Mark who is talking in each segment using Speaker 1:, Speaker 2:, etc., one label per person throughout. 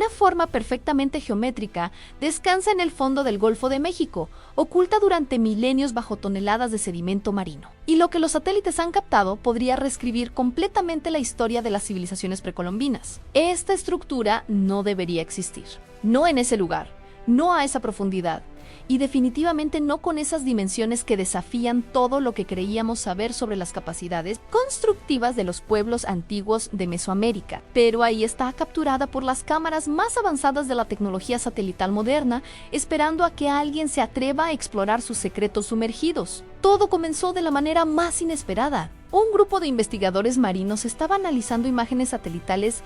Speaker 1: Una forma perfectamente geométrica descansa en el fondo del Golfo de México, oculta durante milenios bajo toneladas de sedimento marino. Y lo que los satélites han captado podría reescribir completamente la historia de las civilizaciones precolombinas. Esta estructura no debería existir. No en ese lugar, no a esa profundidad. Y definitivamente no con esas dimensiones que desafían todo lo que creíamos saber sobre las capacidades constructivas de los pueblos antiguos de Mesoamérica. Pero ahí está, capturada por las cámaras más avanzadas de la tecnología satelital moderna, esperando a que alguien se atreva a explorar sus secretos sumergidos. Todo comenzó de la manera más inesperada. Un grupo de investigadores marinos estaba analizando imágenes satelitales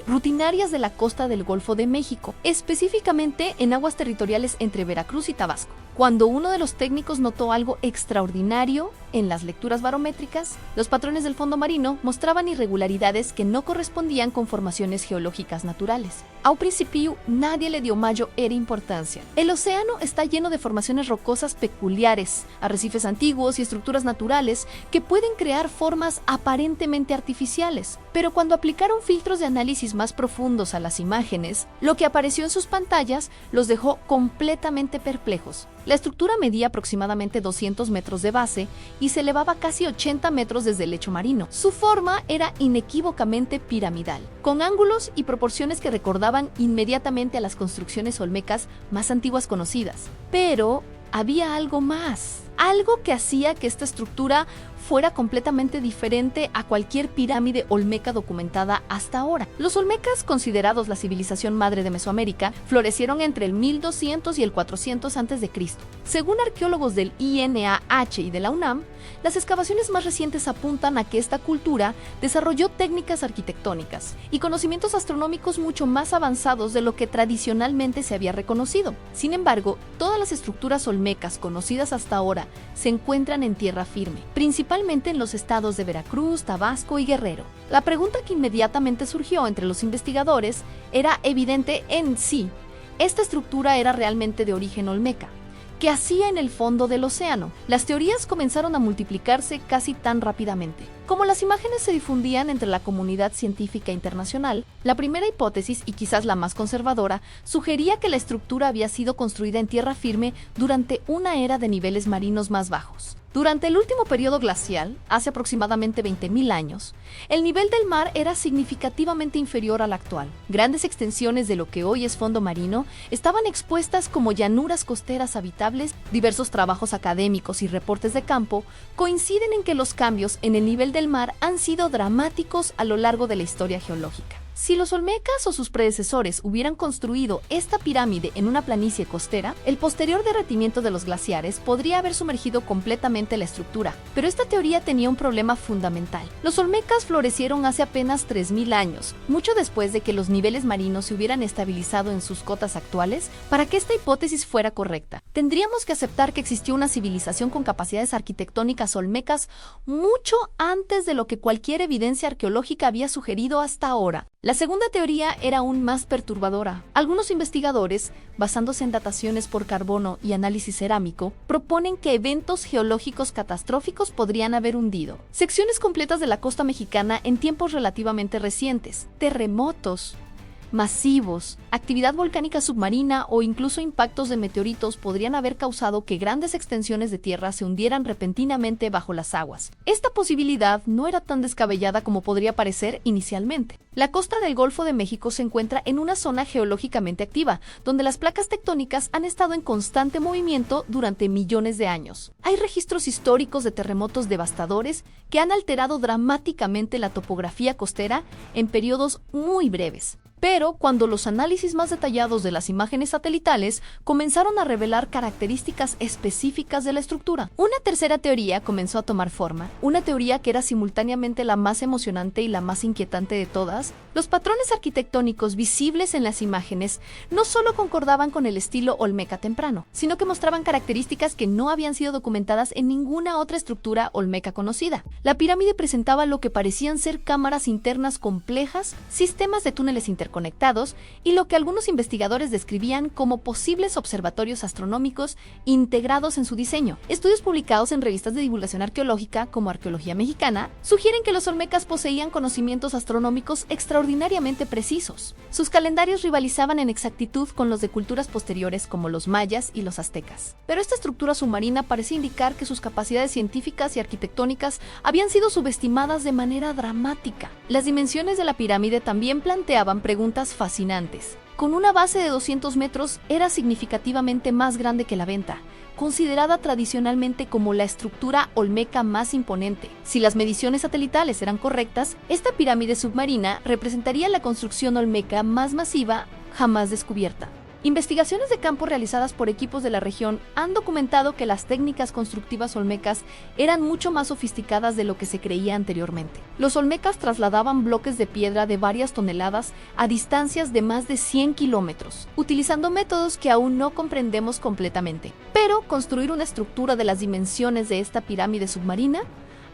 Speaker 1: rutinarias de la costa del Golfo de México, específicamente en aguas territoriales entre Veracruz y Tabasco, cuando uno de los técnicos notó algo extraordinario. En las lecturas barométricas, los patrones del fondo marino mostraban irregularidades que no correspondían con formaciones geológicas naturales. A un principio, nadie le dio mayor importancia. El océano está lleno de formaciones rocosas peculiares, arrecifes antiguos y estructuras naturales que pueden crear formas aparentemente artificiales. Pero cuando aplicaron filtros de análisis más profundos a las imágenes, lo que apareció en sus pantallas los dejó completamente perplejos. La estructura medía aproximadamente 200 metros de base y se elevaba casi 80 metros desde el lecho marino. Su forma era inequívocamente piramidal, con ángulos y proporciones que recordaban inmediatamente a las construcciones olmecas más antiguas conocidas. Pero había algo más, algo que hacía que esta estructura fuera completamente diferente a cualquier pirámide olmeca documentada hasta ahora. Los olmecas, considerados la civilización madre de Mesoamérica, florecieron entre el 1200 y el 400 a.C. Según arqueólogos del INAH y de la UNAM, las excavaciones más recientes apuntan a que esta cultura desarrolló técnicas arquitectónicas y conocimientos astronómicos mucho más avanzados de lo que tradicionalmente se había reconocido. Sin embargo, todas las estructuras olmecas conocidas hasta ahora se encuentran en tierra firme, principalmente en los estados de Veracruz, Tabasco y Guerrero. La pregunta que inmediatamente surgió entre los investigadores era evidente en sí. ¿Esta estructura era realmente de origen olmeca? ¿Qué hacía en el fondo del océano? Las teorías comenzaron a multiplicarse casi tan rápidamente. Como las imágenes se difundían entre la comunidad científica internacional, la primera hipótesis, y quizás la más conservadora, sugería que la estructura había sido construida en tierra firme durante una era de niveles marinos más bajos. Durante el último periodo glacial, hace aproximadamente 20.000 años, el nivel del mar era significativamente inferior al actual. Grandes extensiones de lo que hoy es fondo marino estaban expuestas como llanuras costeras habitables. Diversos trabajos académicos y reportes de campo coinciden en que los cambios en el nivel del mar han sido dramáticos a lo largo de la historia geológica. Si los olmecas o sus predecesores hubieran construido esta pirámide en una planicie costera, el posterior derretimiento de los glaciares podría haber sumergido completamente la estructura. Pero esta teoría tenía un problema fundamental. Los olmecas florecieron hace apenas 3.000 años, mucho después de que los niveles marinos se hubieran estabilizado en sus cotas actuales. Para que esta hipótesis fuera correcta, tendríamos que aceptar que existió una civilización con capacidades arquitectónicas olmecas mucho antes de lo que cualquier evidencia arqueológica había sugerido hasta ahora. La segunda teoría era aún más perturbadora. Algunos investigadores, basándose en dataciones por carbono y análisis cerámico, proponen que eventos geológicos catastróficos podrían haber hundido secciones completas de la costa mexicana en tiempos relativamente recientes. Terremotos masivos, actividad volcánica submarina o incluso impactos de meteoritos podrían haber causado que grandes extensiones de tierra se hundieran repentinamente bajo las aguas. Esta posibilidad no era tan descabellada como podría parecer inicialmente. La costa del Golfo de México se encuentra en una zona geológicamente activa, donde las placas tectónicas han estado en constante movimiento durante millones de años. Hay registros históricos de terremotos devastadores que han alterado dramáticamente la topografía costera en periodos muy breves. Pero cuando los análisis más detallados de las imágenes satelitales comenzaron a revelar características específicas de la estructura, una tercera teoría comenzó a tomar forma, una teoría que era simultáneamente la más emocionante y la más inquietante de todas. Los patrones arquitectónicos visibles en las imágenes no solo concordaban con el estilo olmeca temprano, sino que mostraban características que no habían sido documentadas en ninguna otra estructura olmeca conocida. La pirámide presentaba lo que parecían ser cámaras internas complejas, sistemas de túneles interconectados y lo que algunos investigadores describían como posibles observatorios astronómicos integrados en su diseño. Estudios publicados en revistas de divulgación arqueológica como Arqueología Mexicana sugieren que los olmecas poseían conocimientos astronómicos extraordinariamente precisos. Sus calendarios rivalizaban en exactitud con los de culturas posteriores como los mayas y los aztecas. Pero esta estructura submarina parecía indicar que sus capacidades científicas y arquitectónicas habían sido subestimadas de manera dramática. Las dimensiones de la pirámide también planteaban preguntas fascinantes. Con una base de 200 metros, era significativamente más grande que la Venta, considerada tradicionalmente como la estructura olmeca más imponente. Si las mediciones satelitales eran correctas, esta pirámide submarina representaría la construcción olmeca más masiva jamás descubierta. Investigaciones de campo realizadas por equipos de la región han documentado que las técnicas constructivas olmecas eran mucho más sofisticadas de lo que se creía anteriormente. Los olmecas trasladaban bloques de piedra de varias toneladas a distancias de más de 100 kilómetros, utilizando métodos que aún no comprendemos completamente. Pero construir una estructura de las dimensiones de esta pirámide submarina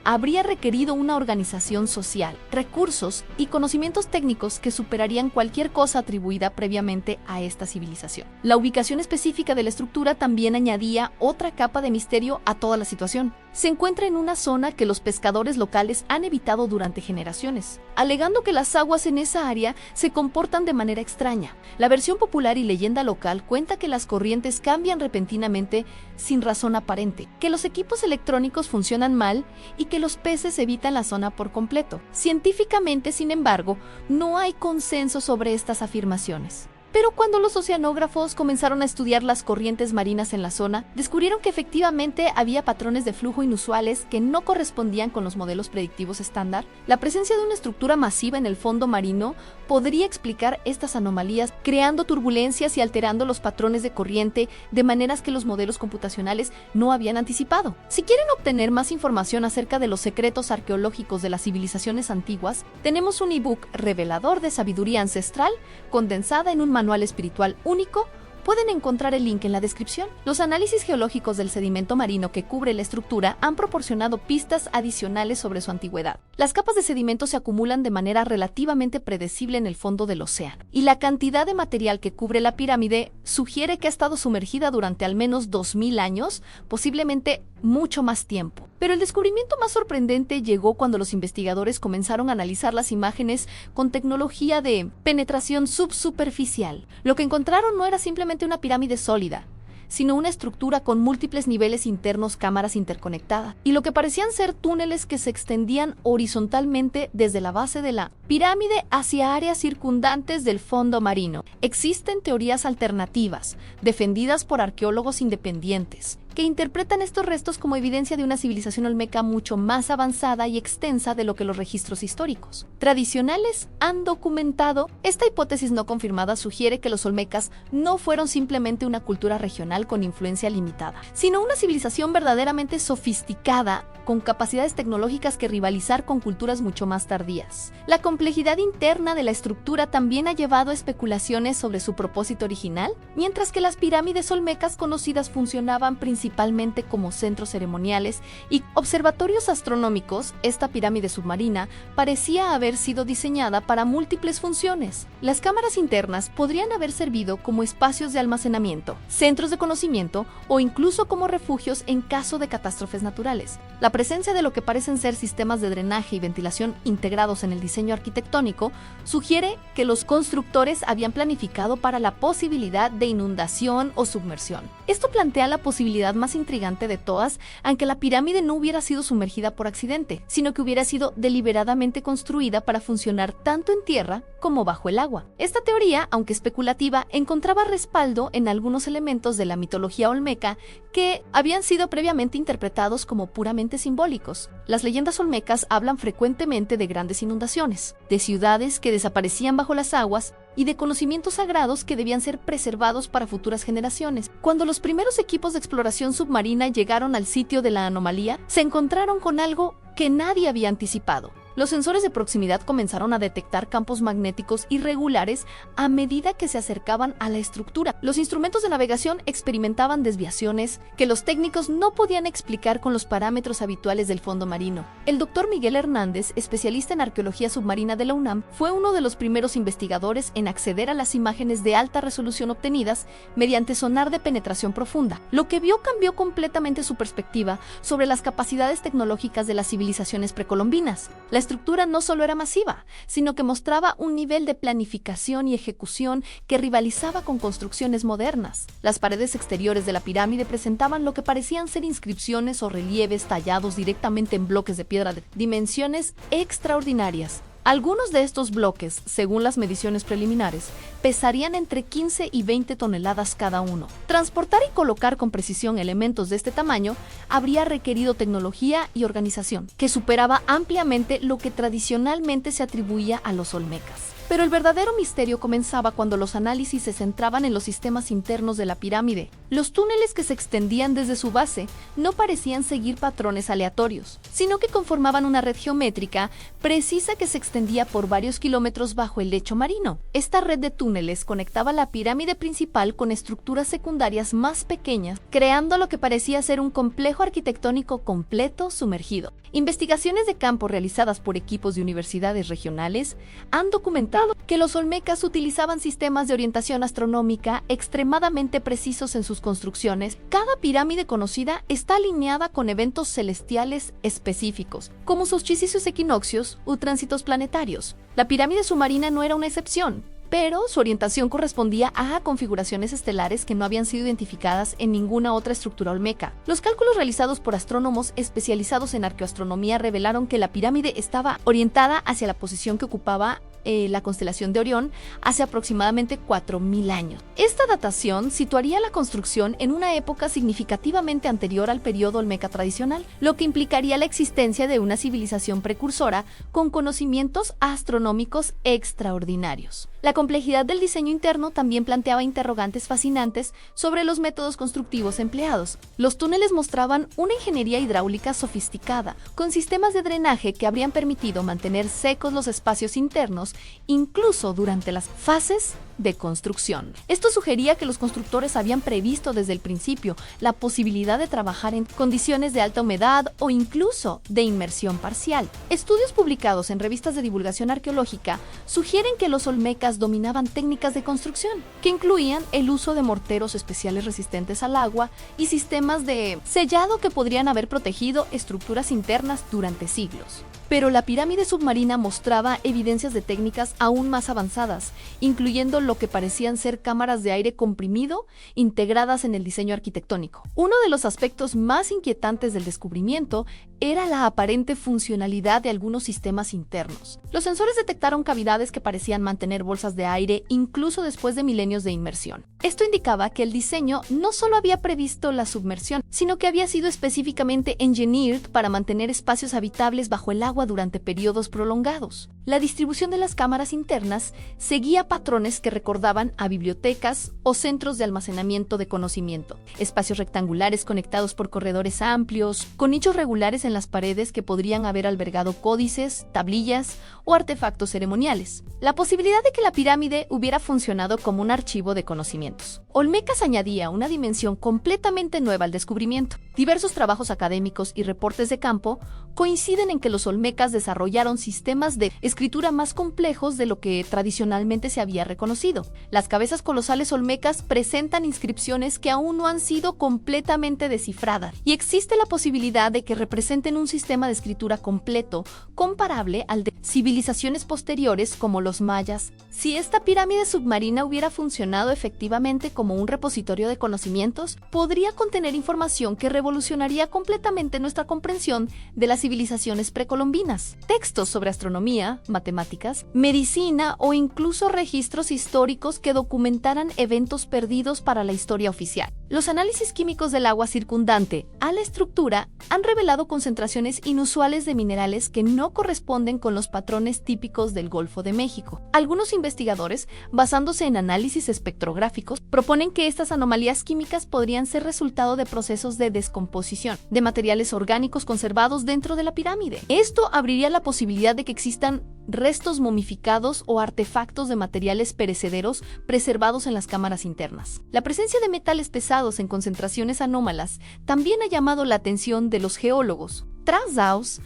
Speaker 1: habría requerido una organización social, recursos y conocimientos técnicos que superarían cualquier cosa atribuida previamente a esta civilización. La ubicación específica de la estructura también añadía otra capa de misterio a toda la situación. Se encuentra en una zona que los pescadores locales han evitado durante generaciones, alegando que las aguas en esa área se comportan de manera extraña. La versión popular y leyenda local cuenta que las corrientes cambian repentinamente sin razón aparente, que los equipos electrónicos funcionan mal y que los peces evitan la zona por completo. Científicamente, sin embargo, no hay consenso sobre estas afirmaciones. Pero cuando los oceanógrafos comenzaron a estudiar las corrientes marinas en la zona, descubrieron que efectivamente había patrones de flujo inusuales que no correspondían con los modelos predictivos estándar. La presencia de una estructura masiva en el fondo marino podría explicar estas anomalías, creando turbulencias y alterando los patrones de corriente de maneras que los modelos computacionales no habían anticipado. Si quieren obtener más información acerca de los secretos arqueológicos de las civilizaciones antiguas, tenemos un ebook revelador de sabiduría ancestral condensada en un manual espiritual único. Pueden encontrar el link en la descripción. Los análisis geológicos del sedimento marino que cubre la estructura han proporcionado pistas adicionales sobre su antigüedad. Las capas de sedimento se acumulan de manera relativamente predecible en el fondo del océano, y la cantidad de material que cubre la pirámide sugiere que ha estado sumergida durante al menos 2000 años, posiblemente mucho más tiempo. Pero el descubrimiento más sorprendente llegó cuando los investigadores comenzaron a analizar las imágenes con tecnología de penetración subsuperficial. Lo que encontraron no era simplemente una pirámide sólida, sino una estructura con múltiples niveles internos, cámaras interconectadas, y lo que parecían ser túneles que se extendían horizontalmente desde la base de la pirámide hacia áreas circundantes del fondo marino. Existen teorías alternativas, defendidas por arqueólogos independientes, que interpretan estos restos como evidencia de una civilización olmeca mucho más avanzada y extensa de lo que los registros históricos tradicionales han documentado. Esta hipótesis no confirmada sugiere que los olmecas no fueron simplemente una cultura regional con influencia limitada, sino una civilización verdaderamente sofisticada, con capacidades tecnológicas que rivalizar con culturas mucho más tardías. La complejidad interna de la estructura también ha llevado a especulaciones sobre su propósito original. Mientras que las pirámides olmecas conocidas funcionaban principalmente como centros ceremoniales y observatorios astronómicos, esta pirámide submarina parecía haber sido diseñada para múltiples funciones. Las cámaras internas podrían haber servido como espacios de almacenamiento, centros de conocimiento o incluso como refugios en caso de catástrofes naturales. La presencia de lo que parecen ser sistemas de drenaje y ventilación integrados en el diseño arquitectónico sugiere que los constructores habían planificado para la posibilidad de inundación o submersión. Esto plantea la posibilidad más intrigante de todas, aunque la pirámide no hubiera sido sumergida por accidente, sino que hubiera sido deliberadamente construida para funcionar tanto en tierra como bajo el agua. Esta teoría, aunque especulativa, encontraba respaldo en algunos elementos de la mitología olmeca que habían sido previamente interpretados como puramente simbólicos. Las leyendas olmecas hablan frecuentemente de grandes inundaciones, de ciudades que desaparecían bajo las aguas y de conocimientos sagrados que debían ser preservados para futuras generaciones. Cuando los primeros equipos de exploración submarina llegaron al sitio de la anomalía, se encontraron con algo que nadie había anticipado. Los sensores de proximidad comenzaron a detectar campos magnéticos irregulares a medida que se acercaban a la estructura. Los instrumentos de navegación experimentaban desviaciones que los técnicos no podían explicar con los parámetros habituales del fondo marino. El doctor Miguel Hernández, especialista en arqueología submarina de la UNAM, fue uno de los primeros investigadores en acceder a las imágenes de alta resolución obtenidas mediante sonar de penetración profunda. Lo que vio cambió completamente su perspectiva sobre las capacidades tecnológicas de las civilizaciones precolombinas. La estructura no solo era masiva, sino que mostraba un nivel de planificación y ejecución que rivalizaba con construcciones modernas. Las paredes exteriores de la pirámide presentaban lo que parecían ser inscripciones o relieves tallados directamente en bloques de piedra de dimensiones extraordinarias. Algunos de estos bloques, según las mediciones preliminares, pesarían entre 15 y 20 toneladas cada uno. Transportar y colocar con precisión elementos de este tamaño habría requerido tecnología y organización, que superaba ampliamente lo que tradicionalmente se atribuía a los olmecas. Pero el verdadero misterio comenzaba cuando los análisis se centraban en los sistemas internos de la pirámide. Los túneles que se extendían desde su base no parecían seguir patrones aleatorios, sino que conformaban una red geométrica precisa que se extendía por varios kilómetros bajo el lecho marino. Esta red de túneles conectaba la pirámide principal con estructuras secundarias más pequeñas, creando lo que parecía ser un complejo arquitectónico completo sumergido. Investigaciones de campo realizadas por equipos de universidades regionales han documentado que los olmecas utilizaban sistemas de orientación astronómica extremadamente precisos en sus construcciones. Cada pirámide conocida está alineada con eventos celestiales específicos, como solsticios equinoccios u tránsitos planetarios. La pirámide submarina no era una excepción, pero su orientación correspondía a configuraciones estelares que no habían sido identificadas en ninguna otra estructura olmeca. Los cálculos realizados por astrónomos especializados en arqueoastronomía revelaron que la pirámide estaba orientada hacia la posición que ocupaba la constelación de Orión hace aproximadamente 4.000 años. Esta datación situaría la construcción en una época significativamente anterior al periodo olmeca tradicional, lo que implicaría la existencia de una civilización precursora con conocimientos astronómicos extraordinarios. La complejidad del diseño interno también planteaba interrogantes fascinantes sobre los métodos constructivos empleados. Los túneles mostraban una ingeniería hidráulica sofisticada, con sistemas de drenaje que habrían permitido mantener secos los espacios internos incluso durante las fases de construcción. Esto sugería que los constructores habían previsto desde el principio la posibilidad de trabajar en condiciones de alta humedad o incluso de inmersión parcial. Estudios publicados en revistas de divulgación arqueológica sugieren que los olmecas dominaban técnicas de construcción, que incluían el uso de morteros especiales resistentes al agua y sistemas de sellado que podrían haber protegido estructuras internas durante siglos. Pero la pirámide submarina mostraba evidencias de técnicas aún más avanzadas, incluyendo lo que parecían ser cámaras de aire comprimido integradas en el diseño arquitectónico. Uno de los aspectos más inquietantes del descubrimiento era la aparente funcionalidad de algunos sistemas internos. Los sensores detectaron cavidades que parecían mantener bolsas de aire incluso después de milenios de inmersión. Esto indicaba que el diseño no solo había previsto la submersión, sino que había sido específicamente engineered para mantener espacios habitables bajo el agua durante periodos prolongados. La distribución de las cámaras internas seguía patrones que recordaban a bibliotecas o centros de almacenamiento de conocimiento, espacios rectangulares conectados por corredores amplios, con nichos regulares en las paredes que podrían haber albergado códices, tablillas o artefactos ceremoniales. La posibilidad de que la pirámide hubiera funcionado como un archivo de conocimientos. Olmecas añadía una dimensión completamente nueva al descubrimiento. Diversos trabajos académicos y reportes de campo coinciden en que los olmecas desarrollaron sistemas de escritura más complejos de lo que tradicionalmente se había reconocido. Las cabezas colosales olmecas presentan inscripciones que aún no han sido completamente descifradas, y existe la posibilidad de que representen un sistema de escritura completo, comparable al de civilizaciones posteriores como los mayas. Si esta pirámide submarina hubiera funcionado efectivamente como un repositorio de conocimientos, podría contener información que revolucionaría completamente nuestra comprensión de las civilizaciones precolombinas. Textos sobre astronomía, matemáticas, medicina o incluso registros históricos que documentaran eventos perdidos para la historia oficial. Los análisis químicos del agua circundante a la estructura han revelado concentraciones inusuales de minerales que no corresponden con los patrones típicos del Golfo de México. Algunos investigadores, basándose en análisis espectrográficos, proponen que estas anomalías químicas podrían ser resultado de procesos de descomposición de materiales orgánicos conservados dentro de la pirámide. Esto abriría la posibilidad de que existan restos momificados o artefactos de materiales perecederos preservados en las cámaras internas. La presencia de metales pesados en concentraciones anómalas también ha llamado la atención de los geólogos. Tras Daus,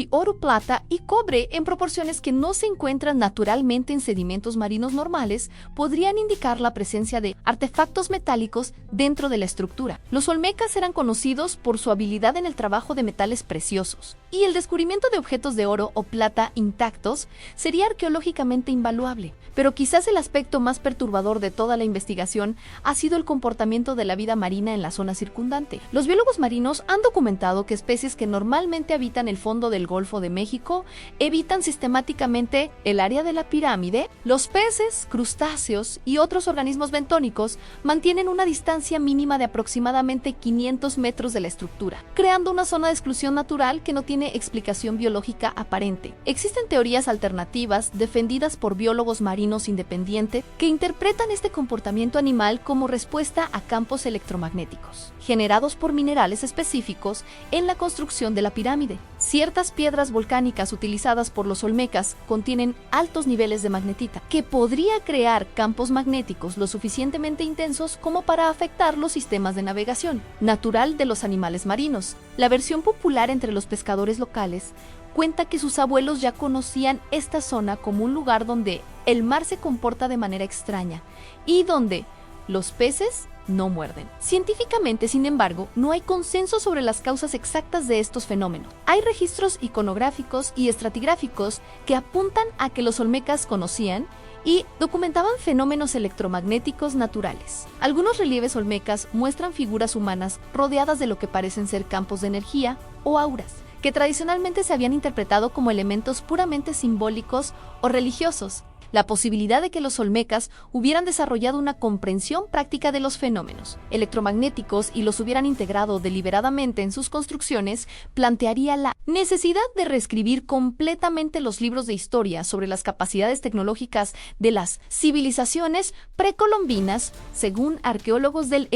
Speaker 1: oro, plata y cobre en proporciones que no se encuentran naturalmente en sedimentos marinos normales, podrían indicar la presencia de artefactos metálicos dentro de la estructura. Los olmecas eran conocidos por su habilidad en el trabajo de metales preciosos, y el descubrimiento de objetos de oro o plata intactos sería arqueológicamente invaluable. Pero quizás el aspecto más perturbador de toda la investigación ha sido el comportamiento de la vida marina en la zona circundante. Los biólogos marinos han documentado que especies que normalmente habitan el fondo del Golfo de México evitan sistemáticamente el área de la pirámide. Los peces, crustáceos y otros organismos bentónicos mantienen una distancia mínima de aproximadamente 500 metros de la estructura, creando una zona de exclusión natural que no tiene explicación biológica aparente. Existen teorías alternativas defendidas por biólogos marinos independientes que interpretan este comportamiento animal como respuesta a campos electromagnéticos generados por minerales específicos en la construcción de la pirámide. Ciertas piedras volcánicas utilizadas por los olmecas contienen altos niveles de magnetita, que podría crear campos magnéticos lo suficientemente intensos como para afectar los sistemas de navegación natural de los animales marinos. La versión popular entre los pescadores locales cuenta que sus abuelos ya conocían esta zona como un lugar donde el mar se comporta de manera extraña y donde los peces no muerden. Científicamente, sin embargo, no hay consenso sobre las causas exactas de estos fenómenos. Hay registros iconográficos y estratigráficos que apuntan a que los olmecas conocían y documentaban fenómenos electromagnéticos naturales. Algunos relieves olmecas muestran figuras humanas rodeadas de lo que parecen ser campos de energía o auras, que tradicionalmente se habían interpretado como elementos puramente simbólicos o religiosos. La posibilidad de que los olmecas hubieran desarrollado una comprensión práctica de los fenómenos electromagnéticos y los hubieran integrado deliberadamente en sus construcciones plantearía la necesidad de reescribir completamente los libros de historia sobre las capacidades tecnológicas de las civilizaciones precolombinas, según arqueólogos del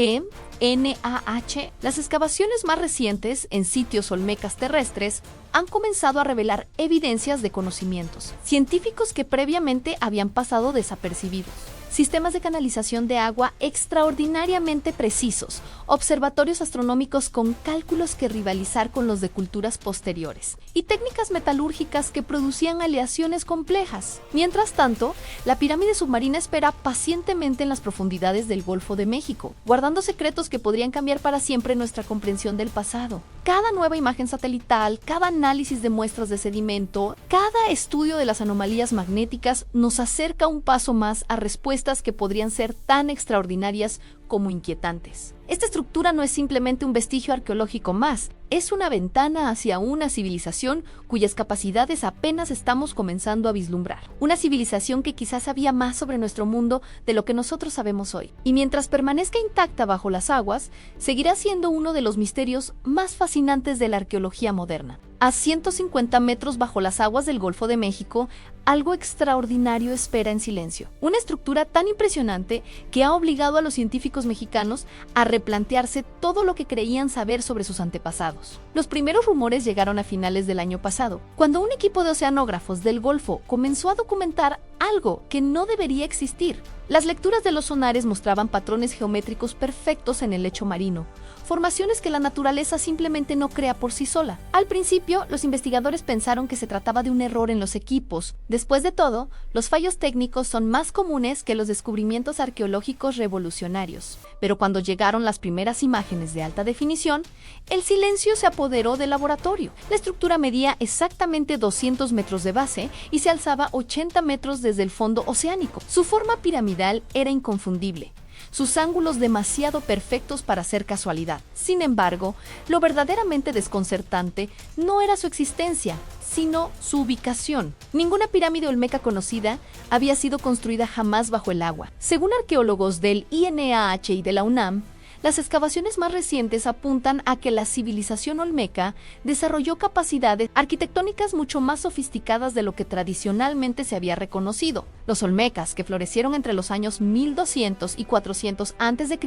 Speaker 1: NAH. Las excavaciones más recientes en sitios olmecas terrestres han comenzado a revelar evidencias de conocimientos científicos que previamente habían pasado desapercibidos. Sistemas de canalización de agua extraordinariamente precisos, observatorios astronómicos con cálculos que rivalizar con los de culturas posteriores, y técnicas metalúrgicas que producían aleaciones complejas. Mientras tanto, la pirámide submarina espera pacientemente en las profundidades del Golfo de México, guardando secretos que podrían cambiar para siempre nuestra comprensión del pasado. Cada nueva imagen satelital, cada análisis de muestras de sedimento, cada estudio de las anomalías magnéticas nos acerca un paso más a respuestas que podrían ser tan extraordinarias como inquietantes. Esta estructura no es simplemente un vestigio arqueológico más, es una ventana hacia una civilización cuyas capacidades apenas estamos comenzando a vislumbrar. Una civilización que quizás sabía más sobre nuestro mundo de lo que nosotros sabemos hoy. Y mientras permanezca intacta bajo las aguas, seguirá siendo uno de los misterios más fascinantes de la arqueología moderna. A 150 metros bajo las aguas del Golfo de México, algo extraordinario espera en silencio. Una estructura tan impresionante que ha obligado a los científicos mexicanos a replantearse todo lo que creían saber sobre sus antepasados. Los primeros rumores llegaron a finales del año pasado, cuando un equipo de oceanógrafos del Golfo comenzó a documentar algo que no debería existir. Las lecturas de los sonares mostraban patrones geométricos perfectos en el lecho marino, formaciones que la naturaleza simplemente no crea por sí sola. Al principio, los investigadores pensaron que se trataba de un error en los equipos. Después de todo, los fallos técnicos son más comunes que los descubrimientos arqueológicos revolucionarios. Pero cuando llegaron las primeras imágenes de alta definición, el silencio se apoderó del laboratorio. La estructura medía exactamente 200 metros de base y se alzaba 80 metros desde el fondo oceánico. Su forma piramidal era inconfundible, sus ángulos demasiado perfectos para ser casualidad. Sin embargo, lo verdaderamente desconcertante no era su existencia, sino su ubicación. Ninguna pirámide olmeca conocida había sido construida jamás bajo el agua. Según arqueólogos del INAH y de la UNAM, las excavaciones más recientes apuntan a que la civilización olmeca desarrolló capacidades arquitectónicas mucho más sofisticadas de lo que tradicionalmente se había reconocido. Los olmecas, que florecieron entre los años 1200 y 400 a.C.,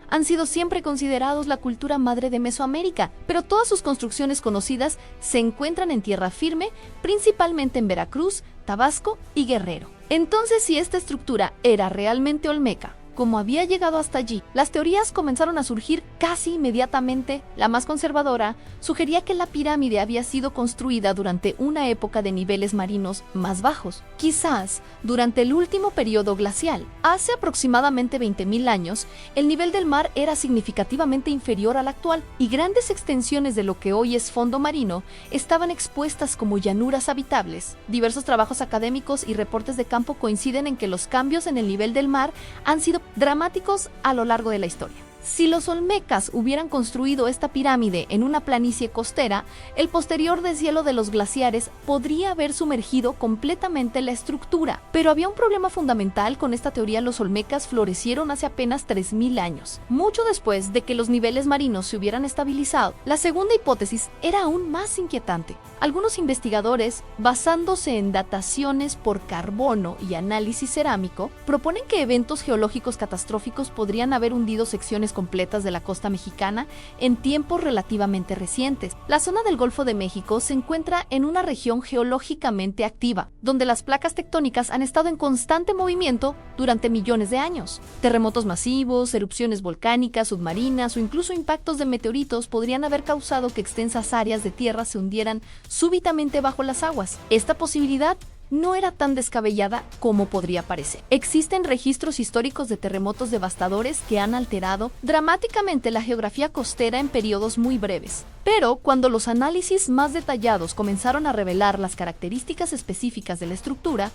Speaker 1: han sido siempre considerados la cultura madre de Mesoamérica, pero todas sus construcciones conocidas se encuentran en tierra firme, principalmente en Veracruz, Tabasco y Guerrero. Entonces, si esta estructura era realmente olmeca, cómo había llegado hasta allí. Las teorías comenzaron a surgir casi inmediatamente. La más conservadora sugería que la pirámide había sido construida durante una época de niveles marinos más bajos, quizás durante el último periodo glacial. Hace aproximadamente 20.000 años, el nivel del mar era significativamente inferior al actual, y grandes extensiones de lo que hoy es fondo marino estaban expuestas como llanuras habitables. Diversos trabajos académicos y reportes de campo coinciden en que los cambios en el nivel del mar han sido dramáticos a lo largo de la historia. Si los olmecas hubieran construido esta pirámide en una planicie costera, el posterior deshielo de los glaciares podría haber sumergido completamente la estructura. Pero había un problema fundamental con esta teoría. Los olmecas florecieron hace apenas 3.000 años, mucho después de que los niveles marinos se hubieran estabilizado. La segunda hipótesis era aún más inquietante. Algunos investigadores, basándose en dataciones por carbono y análisis cerámico, proponen que eventos geológicos catastróficos podrían haber hundido secciones completas de la costa mexicana en tiempos relativamente recientes. La zona del Golfo de México se encuentra en una región geológicamente activa, donde las placas tectónicas han estado en constante movimiento durante millones de años. Terremotos masivos, erupciones volcánicas, submarinas o incluso impactos de meteoritos podrían haber causado que extensas áreas de tierra se hundieran súbitamente bajo las aguas. Esta posibilidad no era tan descabellada como podría parecer. Existen registros históricos de terremotos devastadores que han alterado dramáticamente la geografía costera en periodos muy breves. Pero cuando los análisis más detallados comenzaron a revelar las características específicas de la estructura,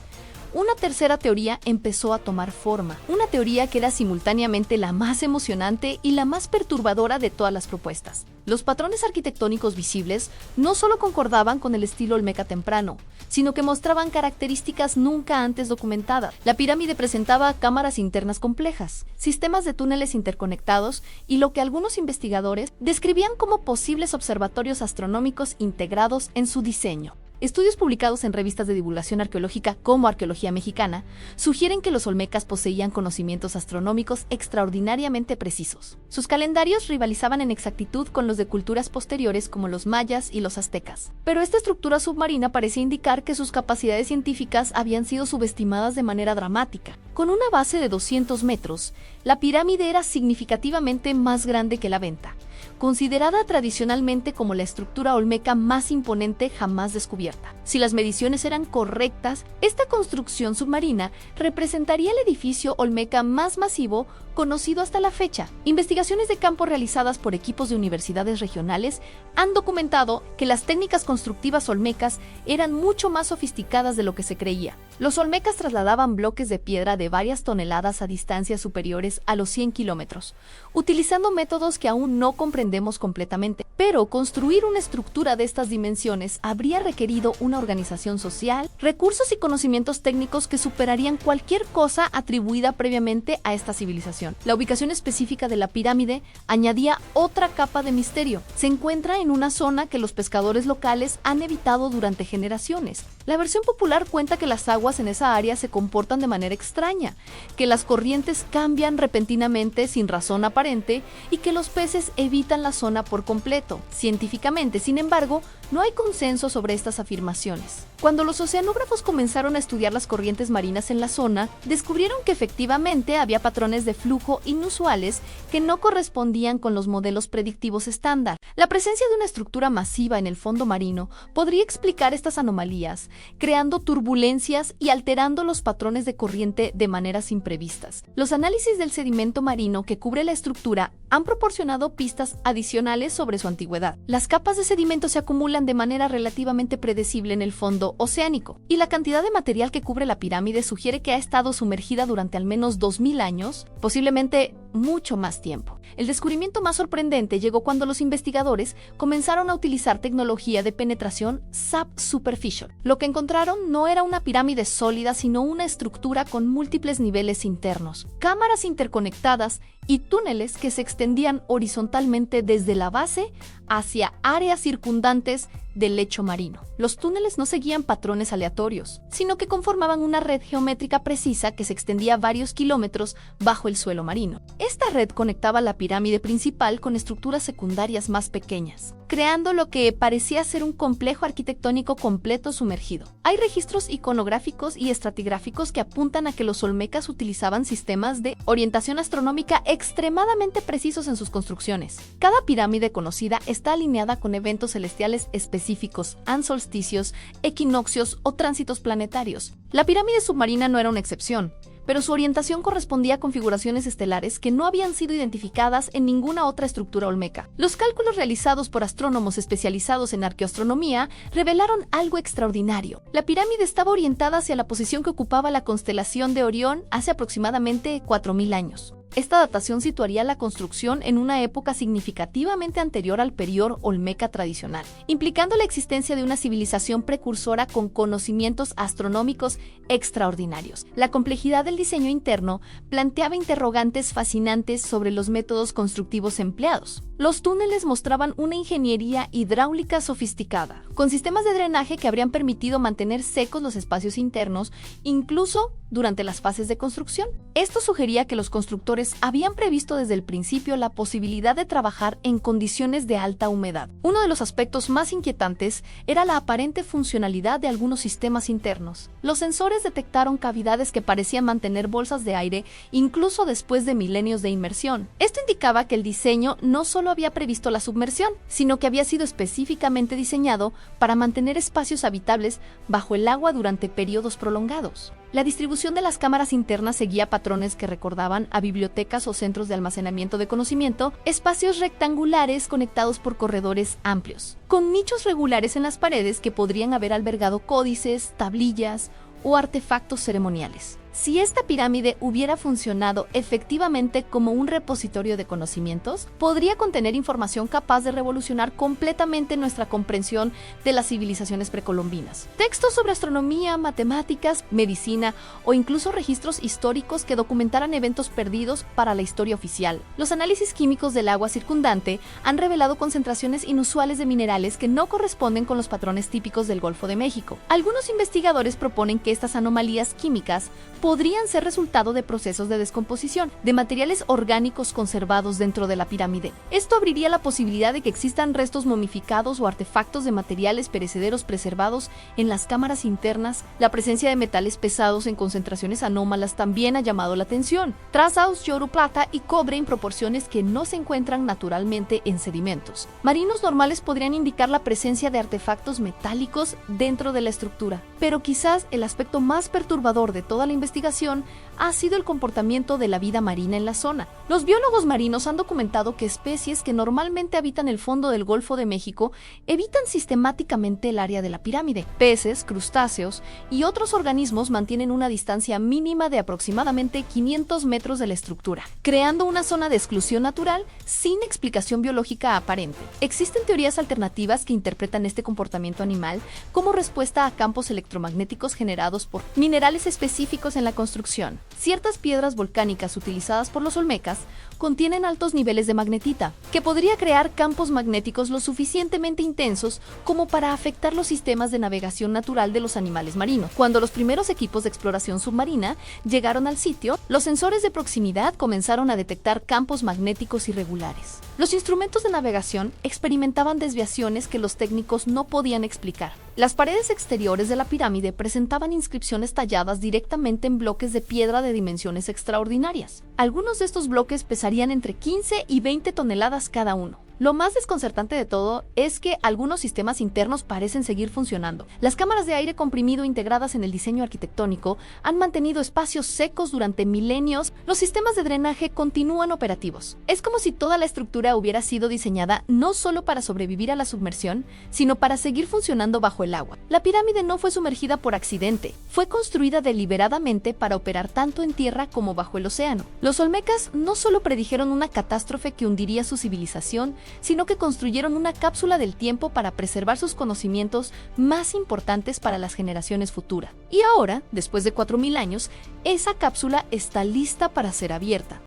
Speaker 1: una tercera teoría empezó a tomar forma. Una teoría que era simultáneamente la más emocionante y la más perturbadora de todas las propuestas. Los patrones arquitectónicos visibles no solo concordaban con el estilo olmeca temprano, sino que mostraban características nunca antes documentadas. La pirámide presentaba cámaras internas complejas, sistemas de túneles interconectados y lo que algunos investigadores describían como posibles observatorios astronómicos integrados en su diseño. Estudios publicados en revistas de divulgación arqueológica como Arqueología Mexicana sugieren que los olmecas poseían conocimientos astronómicos extraordinariamente precisos. Sus calendarios rivalizaban en exactitud con los de culturas posteriores como los mayas y los aztecas. Pero esta estructura submarina parecía indicar que sus capacidades científicas habían sido subestimadas de manera dramática. Con una base de 200 metros, la pirámide era significativamente más grande que la Venta, considerada tradicionalmente como la estructura olmeca más imponente jamás descubierta. Si las mediciones eran correctas, esta construcción submarina representaría el edificio olmeca más masivo conocido hasta la fecha. Investigaciones de campo realizadas por equipos de universidades regionales han documentado que las técnicas constructivas olmecas eran mucho más sofisticadas de lo que se creía. Los olmecas trasladaban bloques de piedra de varias toneladas a distancias superiores a los 100 kilómetros, utilizando métodos que aún no comprendemos completamente. Pero construir una estructura de estas dimensiones habría requerido una organización social, recursos y conocimientos técnicos que superarían cualquier cosa atribuida previamente a esta civilización. La ubicación específica de la pirámide añadía otra capa de misterio. Se encuentra en una zona que los pescadores locales han evitado durante generaciones. La versión popular cuenta que las aguas en esa área se comportan de manera extraña, que las corrientes cambian repentinamente sin razón aparente y que los peces evitan la zona por completo. Científicamente, sin embargo, no hay consenso sobre estas afirmaciones. Cuando los oceanógrafos comenzaron a estudiar las corrientes marinas en la zona, descubrieron que efectivamente había patrones de flujo inusuales que no correspondían con los modelos predictivos estándar. La presencia de una estructura masiva en el fondo marino podría explicar estas anomalías, creando turbulencias y alterando los patrones de corriente de maneras imprevistas. Los análisis del sedimento marino que cubre la estructura han proporcionado pistas adicionales sobre su antigüedad. Las capas de sedimento se acumulan de manera relativamente predecible en el fondo oceánico, y la cantidad de material que cubre la pirámide sugiere que ha estado sumergida durante al menos 2.000 años, posiblemente mucho más tiempo. El descubrimiento más sorprendente llegó cuando los investigadores comenzaron a utilizar tecnología de penetración subsuperficial. Lo que encontraron no era una pirámide sólida, sino una estructura con múltiples niveles internos, cámaras interconectadas y túneles que se extendían horizontalmente desde la base hacia áreas circundantes del lecho marino. Los túneles no seguían patrones aleatorios, sino que conformaban una red geométrica precisa que se extendía varios kilómetros bajo el suelo marino. Esta red conectaba la pirámide principal con estructuras secundarias más pequeñas. creando lo que parecía ser un complejo arquitectónico completo sumergido. Hay registros iconográficos y estratigráficos que apuntan a que los olmecas utilizaban sistemas de orientación astronómica extremadamente precisos en sus construcciones. Cada pirámide conocida está alineada con eventos celestiales específicos, solsticios, equinoccios o tránsitos planetarios. La pirámide submarina no era una excepción, pero su orientación correspondía a configuraciones estelares que no habían sido identificadas en ninguna otra estructura olmeca. Los cálculos realizados por astrónomos especializados en arqueoastronomía revelaron algo extraordinario. La pirámide estaba orientada hacia la posición que ocupaba la constelación de Orión hace aproximadamente 4000 años. Esta datación situaría la construcción en una época significativamente anterior al período olmeca tradicional, implicando la existencia de una civilización precursora con conocimientos astronómicos extraordinarios. La complejidad del diseño interno planteaba interrogantes fascinantes sobre los métodos constructivos empleados. Los túneles mostraban una ingeniería hidráulica sofisticada, con sistemas de drenaje que habrían permitido mantener secos los espacios internos, incluso durante las fases de construcción. Esto sugería que los constructores habían previsto desde el principio la posibilidad de trabajar en condiciones de alta humedad. Uno de los aspectos más inquietantes era la aparente funcionalidad de algunos sistemas internos. Los sensores detectaron cavidades que parecían mantener bolsas de aire incluso después de milenios de inmersión. Esto indicaba que el diseño no solo había previsto la submersión, sino que había sido específicamente diseñado para mantener espacios habitables bajo el agua durante periodos prolongados. La distribución de las cámaras internas seguía patrones que recordaban a bibliotecas o centros de almacenamiento de conocimiento, espacios rectangulares conectados por corredores amplios, con nichos regulares en las paredes que podrían haber albergado códices, tablillas o artefactos ceremoniales. Si esta pirámide hubiera funcionado efectivamente como un repositorio de conocimientos, podría contener información capaz de revolucionar completamente nuestra comprensión de las civilizaciones precolombinas. Textos sobre astronomía, matemáticas, medicina o incluso registros históricos que documentaran eventos perdidos para la historia oficial. Los análisis químicos del agua circundante han revelado concentraciones inusuales de minerales que no corresponden con los patrones típicos del Golfo de México. Algunos investigadores proponen que estas anomalías químicas podrían ser resultado de procesos de descomposición de materiales orgánicos conservados dentro de la pirámide. Esto abriría la posibilidad de que existan restos momificados o artefactos de materiales perecederos preservados en las cámaras internas. La presencia de metales pesados en concentraciones anómalas también ha llamado la atención. Trazas, oro, plata y cobre en proporciones que no se encuentran naturalmente en sedimentos marinos normales podrían indicar la presencia de artefactos metálicos dentro de la estructura. Pero quizás el aspecto más perturbador de toda la investigación ha sido el comportamiento de la vida marina en la zona. Los biólogos marinos han documentado que especies que normalmente habitan el fondo del Golfo de México evitan sistemáticamente el área de la pirámide. Peces, crustáceos y otros organismos mantienen una distancia mínima de aproximadamente 500 metros de la estructura, creando una zona de exclusión natural sin explicación biológica aparente. Existen teorías alternativas que interpretan este comportamiento animal como respuesta a campos electromagnéticos generados por minerales específicos en la construcción. Ciertas piedras volcánicas utilizadas por los olmecas contienen altos niveles de magnetita, que podría crear campos magnéticos lo suficientemente intensos como para afectar los sistemas de navegación natural de los animales marinos. Cuando los primeros equipos de exploración submarina llegaron al sitio, los sensores de proximidad comenzaron a detectar campos magnéticos irregulares. Los instrumentos de navegación experimentaban desviaciones que los técnicos no podían explicar. Las paredes exteriores de la pirámide presentaban inscripciones talladas directamente en bloques de piedra de dimensiones extraordinarias. Algunos de estos bloques pesarían entre 15 y 20 toneladas cada uno. Lo más desconcertante de todo es que algunos sistemas internos parecen seguir funcionando. Las cámaras de aire comprimido integradas en el diseño arquitectónico han mantenido espacios secos durante milenios. Los sistemas de drenaje continúan operativos. Es como si toda la estructura hubiera sido diseñada no solo para sobrevivir a la submersión, sino para seguir funcionando bajo el agua. La pirámide no fue sumergida por accidente. Fue construida deliberadamente para operar tanto en tierra como bajo el océano. Los olmecas no solo predijeron una catástrofe que hundiría su civilización, sino que construyeron una cápsula del tiempo para preservar sus conocimientos más importantes para las generaciones futuras. Y ahora, después de 4000 años, esa cápsula está lista para ser abierta.